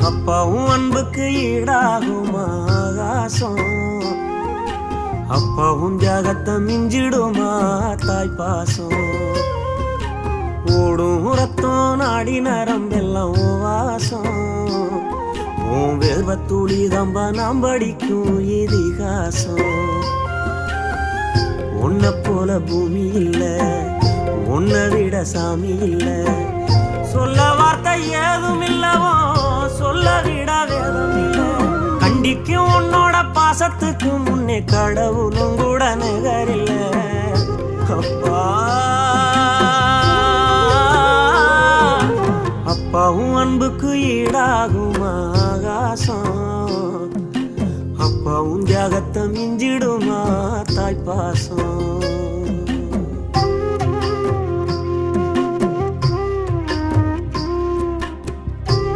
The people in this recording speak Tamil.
அப்பாவும் அன்புக்கு ஈடாகுமா ஆகாசம், அப்பாவும் தியாகத்தை மிஞ்சிடுமா தாய்ப்பாசம். ஓடும் ரத்தம் நாடி நரம்பெல்லாம் வாசம், உன் வேர்வத்துளி தம்ப நாம் படிக்கும் இதிகாசம். உன்னை போல பூமி இல்ல, உன்னை விட சாமி இல்ல, சொல்ல வார்த்தை ஏதும் இல்லவோ சொல்ல விட வேதம் இல்ல. கண்டிக்கும் உன்னோட பாசத்துக்கு முன்னே கடவுளும் கூட நிகரில்ல. அப்பா அப்பாவும் அன்புக்கு ஈடாகுமா ஆகாசம், அப்பாவும் தியாகத்தை மிஞ்சிடுமா தாய்ப்பாசம்.